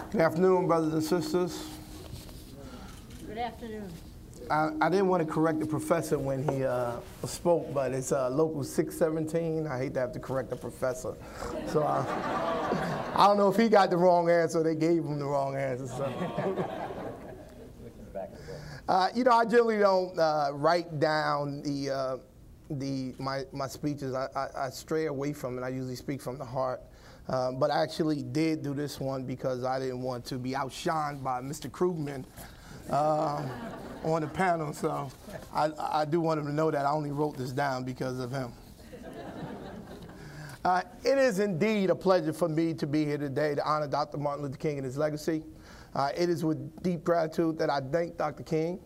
Good afternoon, brothers and sisters. Good afternoon. I didn't want to correct the professor when he spoke, but it's local 617. I hate to have to correct the professor. So I don't know if he got the wrong answer or they gave him the wrong answer. So. You know, I generally don't write down my speeches. I stray away from it. I usually speak from the heart. But I actually did do this one because I didn't want to be outshined by Mr. Krugman on the panel. So I do want him to know that I only wrote this down because of him. It is indeed a pleasure for me to be here today to honor Dr. Martin Luther King and his legacy. It is with deep gratitude that I thank Dr. King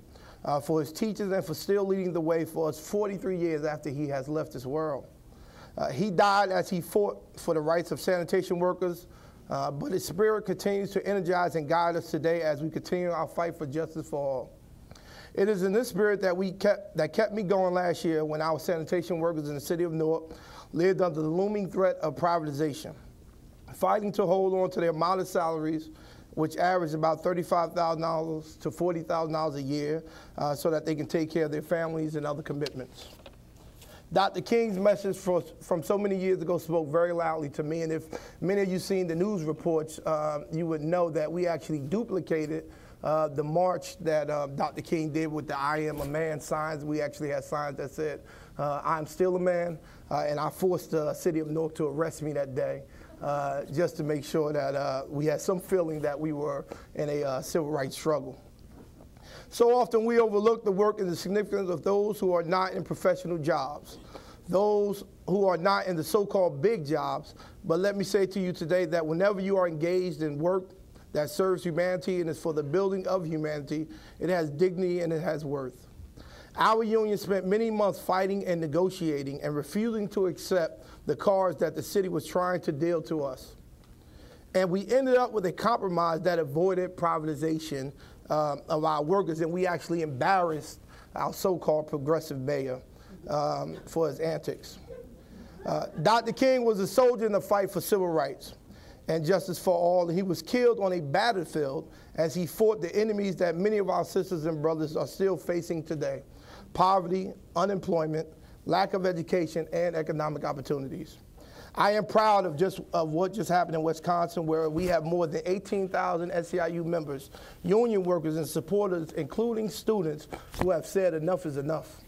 for his teachings and for still leading the way for us 43 years after he has left this world. He died as he fought for the rights of sanitation workers, but his spirit continues to energize and guide us today as we continue our fight for justice for all. It is in this spirit that kept me going last year when our sanitation workers in the city of Newark lived under the looming threat of privatization, fighting to hold on to their modest salaries, which average about $35,000 to $40,000 a year, so that they can take care of their families and other commitments. Dr. King's message from so many years ago spoke very loudly to me, and if many of you seen the news reports, you would know that we actually duplicated the march that Dr. King did with the I Am a Man signs. We actually had signs that said, I'm still a man, and I forced the city of Newark to arrest me that day just to make sure that we had some feeling that we were in a civil rights struggle. So often we overlook the work and the significance of those who are not in professional jobs, those who are not in the so-called big jobs. But let me say to you today that whenever you are engaged in work that serves humanity and is for the building of humanity, it has dignity and it has worth. Our union spent many months fighting and negotiating and refusing to accept the cards that the city was trying to deal to us. And we ended up with a compromise that avoided privatization of our workers, and we actually embarrassed our so-called progressive mayor for his antics. Dr. King was a soldier in the fight for civil rights and justice for all, and he was killed on a battlefield as he fought the enemies that many of our sisters and brothers are still facing today: poverty, unemployment, lack of education, and economic opportunities. I am proud of what just happened in Wisconsin, where we have more than 18,000 SEIU members, union workers, and supporters, including students, who have said enough is enough.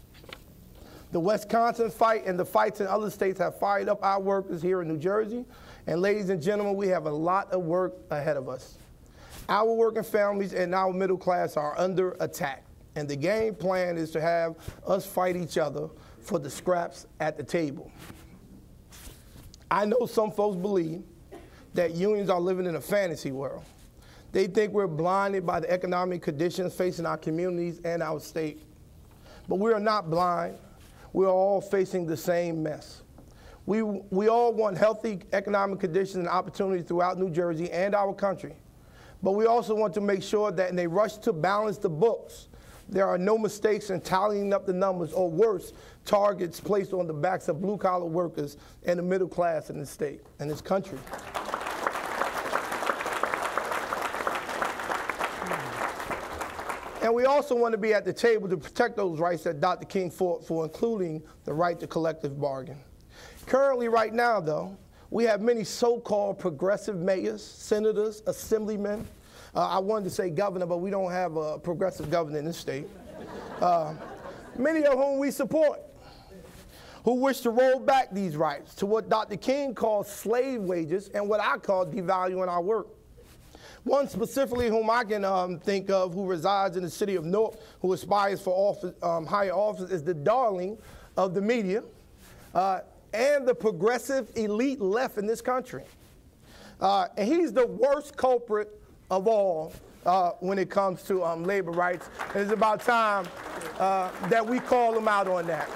The Wisconsin fight and the fights in other states have fired up our workers here in New Jersey. And ladies and gentlemen, we have a lot of work ahead of us. Our working families and our middle class are under attack. And the game plan is to have us fight each other for the scraps at the table. I know some folks believe that unions are living in a fantasy world. They think we're blinded by the economic conditions facing our communities and our state. But we are not blind. We are all facing the same mess. We all want healthy economic conditions and opportunities throughout New Jersey and our country. But we also want to make sure that in a rush to balance the books, there are no mistakes in tallying up the numbers, or worse, targets placed on the backs of blue-collar workers and the middle class in this state and this country. And we also want to be at the table to protect those rights that Dr. King fought for, including the right to collective bargain. Currently, right now, though, we have many so-called progressive mayors, senators, assemblymen. I wanted to say governor, but we don't have a progressive governor in this state. Many of whom we support, who wish to roll back these rights to what Dr. King calls slave wages and what I call devaluing our work. One specifically whom I can think of, who resides in the city of Newark, who aspires for office, higher office, is the darling of the media and the progressive elite left in this country. And he's the worst culprit of all when it comes to labor rights. And it's about time that we call him out on that.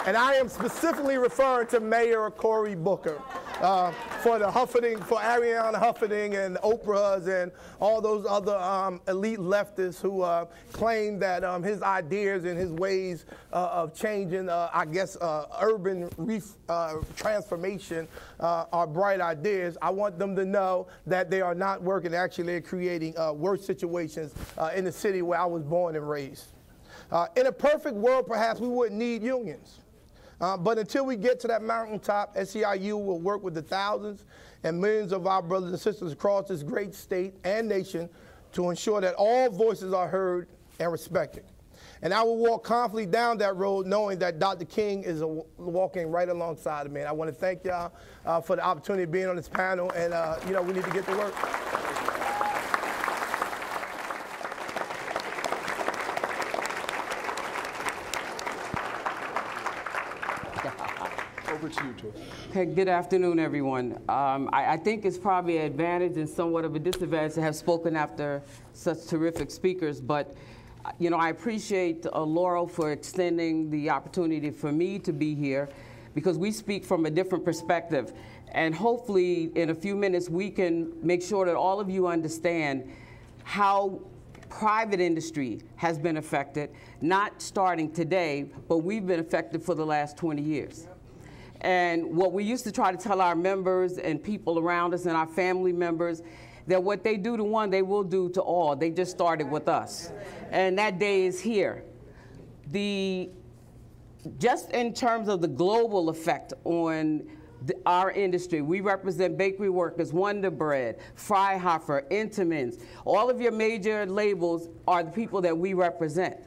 And I am specifically referring to Mayor Cory Booker. for the Huffington, for Ariana Huffington and Oprah's and all those other elite leftists who claim that his ideas and his ways of changing, I guess, urban transformation are bright ideas. I want them to know that they are not working. Actually, they're creating worse situations in the city where I was born and raised. In a perfect world, perhaps we wouldn't need unions. But until we get to that mountaintop, SEIU will work with the thousands and millions of our brothers and sisters across this great state and nation to ensure that all voices are heard and respected. And I will walk confidently down that road knowing that Dr. King is walking right alongside of me. And I want to thank y'all for the opportunity of being on this panel. And, you know, we need to get to work. Over to you, George. Hey, good afternoon, everyone. I think it's probably an advantage and somewhat of a disadvantage to have spoken after such terrific speakers, but you know, I appreciate Laurel for extending the opportunity for me to be here because we speak from a different perspective. And hopefully, in a few minutes, we can make sure that all of you understand how private industry has been affected, not starting today, but we've been affected for the last 20 years. And what we used to try to tell our members and people around us and our family members, that what they do to one, they will do to all. They just started with us. And that day is here. Just in terms of the global effect on our industry, we represent bakery workers, Wonder Bread, Freihofer, Intamins. All of your major labels are the people that we represent.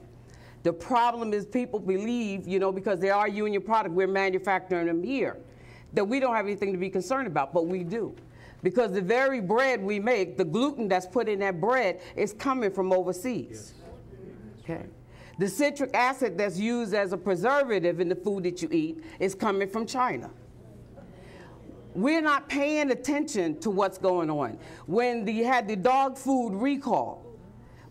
The problem is people believe, you know, because they are union product, we're manufacturing them here, that we don't have anything to be concerned about, but we do. Because the very bread we make, the gluten that's put in that bread is coming from overseas. Okay. The citric acid that's used as a preservative in the food that you eat is coming from China. We're not paying attention to what's going on. When you had the dog food recall,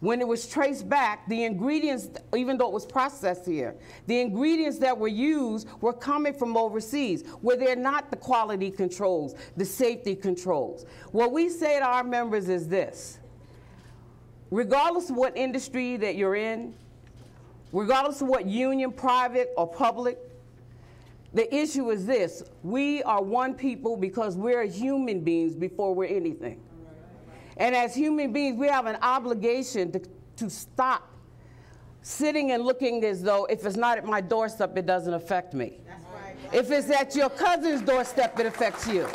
when it was traced back, the ingredients, even though it was processed here, the ingredients that were used were coming from overseas, where they're not the quality controls, the safety controls. What we say to our members is this: regardless of what industry that you're in, regardless of what union, private or public, the issue is this: we are one people because we're human beings before we're anything. And as human beings, we have an obligation to stop sitting and looking as though if it's not at my doorstep, it doesn't affect me. That's right. If it's at your cousin's doorstep, it affects you.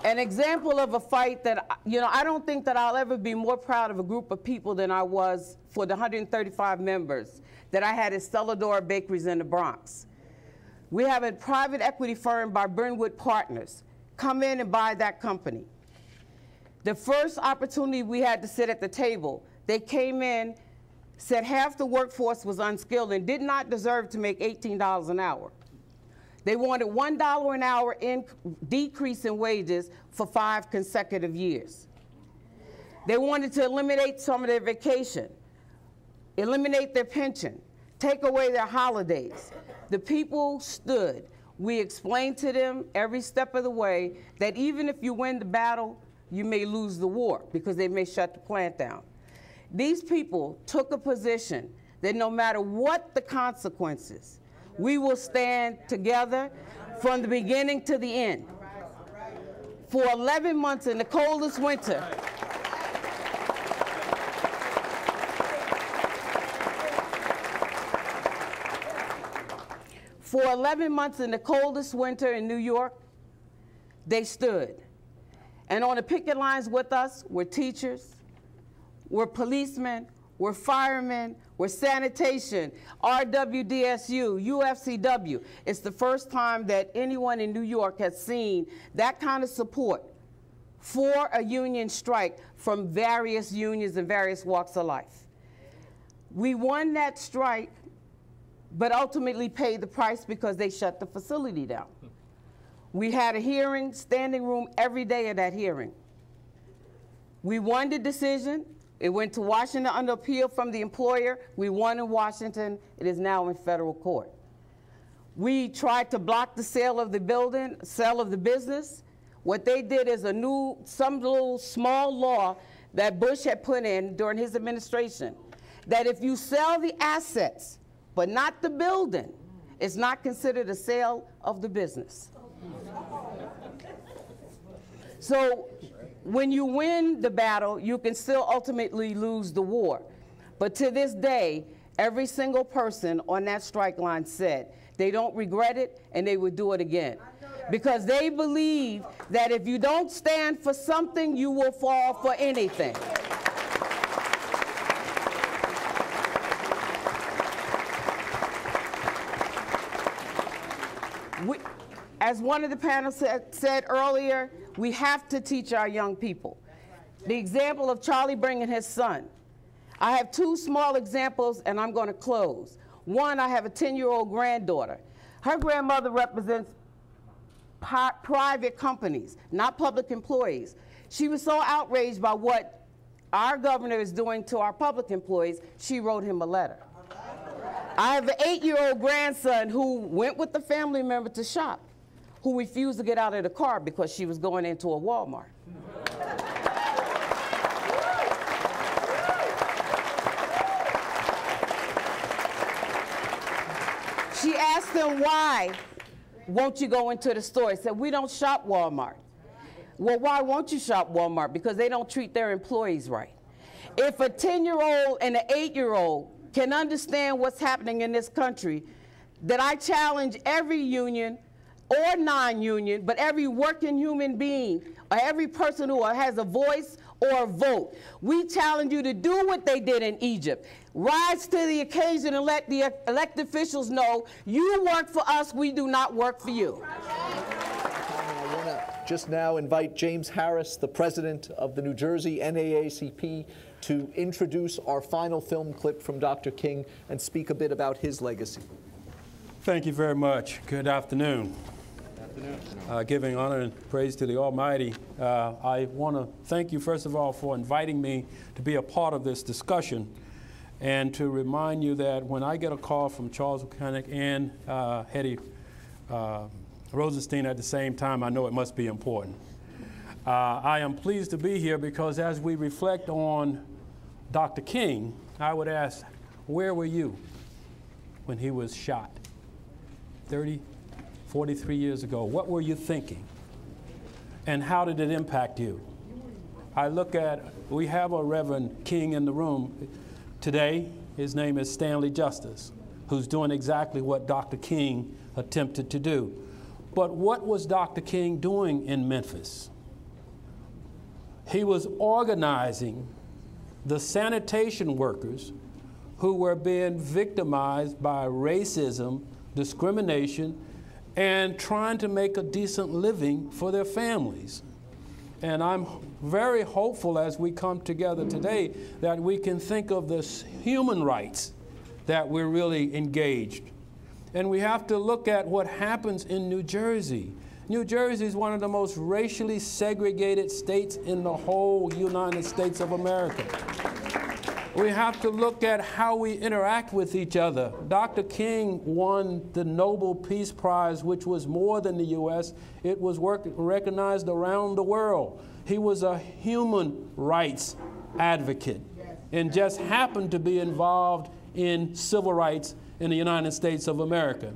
An example of a fight that, you know, I don't think that I'll ever be more proud of a group of people than I was for the 135 members that I had at Stellador Bakeries in the Bronx. We have a private equity firm by Burnwood Partners come in and buy that company. The first opportunity we had to sit at the table, they came in, said half the workforce was unskilled and did not deserve to make $18 an hour. They wanted $1 an hour decrease in wages for 5 consecutive years. They wanted to eliminate some of their vacation, eliminate their pension, take away their holidays. The people stood. We explained to them every step of the way that even if you win the battle, you may lose the war because they may shut the plant down. These people took a position that no matter what the consequences, we will stand together from the beginning to the end. For 11 months in the coldest winter, for 11 months in the coldest winter in New York, they stood. And on the picket lines with us were teachers, were policemen, were firemen, were sanitation, RWDSU, UFCW. It's the first time that anyone in New York has seen that kind of support for a union strike from various unions and various walks of life. We won that strike, but ultimately paid the price because they shut the facility down. We had a hearing, standing room every day of that hearing. We won the decision. It went to Washington under appeal from the employer. We won in Washington. It is now in federal court. We tried to block the sale of the building, sale of the business. What they did is some little small law that Bush had put in during his administration, that if you sell the assets, but not the building, it's not considered a sale of the business. So when you win the battle, you can still ultimately lose the war. But to this day, every single person on that strike line said they don't regret it and they would do it again. Because they believe that if you don't stand for something, you will fall for anything. As one of the panelists said earlier, we have to teach our young people. The example of Charlie bringing his son. I have two small examples, and I'm going to close. One, I have a 10-year-old granddaughter. Her grandmother represents private companies, not public employees. She was so outraged by what our governor is doing to our public employees, she wrote him a letter. I have an 8-year-old grandson who went with a family member to shop, who refused to get out of the car because she was going into a Walmart. She asked him, why won't you go into the store? He said, we don't shop Walmart. Well, why won't you shop Walmart? Because they don't treat their employees right. If a 10-year-old and an 8-year-old can understand what's happening in this country, that I challenge every union or non-union, but every working human being, or every person who has a voice or a vote. We challenge you to do what they did in Egypt. Rise to the occasion and let the elected officials know you work for us, we do not work for you. I want to just now invite James Harris, the president of the New Jersey NAACP, to introduce our final film clip from Dr. King and speak a bit about his legacy. Thank you very much. Good afternoon. Giving honor and praise to the Almighty, I want to thank you, first of all, for inviting me to be a part of this discussion, and to remind you that when I get a call from Charles Buchanan and Hetty Rosenstein at the same time, I know it must be important. I am pleased to be here because as we reflect on Dr. King, I would ask, where were you when he was shot 43 years ago? What were you thinking? And how did it impact you? I look at, we have a Reverend King in the room today. His name is Stanley Justice, who's doing exactly what Dr. King attempted to do. But what was Dr. King doing in Memphis? He was organizing the sanitation workers who were being victimized by racism, discrimination, and trying to make a decent living for their families. And I'm very hopeful as we come together today that we can think of the human rights that we're really engaged. And we have to look at what happens in New Jersey. New Jersey is one of the most racially segregated states in the whole United States of America. We have to look at how we interact with each other. Dr. King won the Nobel Peace Prize, which was more than the U.S. It was recognized around the world. He was a human rights advocate and just happened to be involved in civil rights in the United States of America.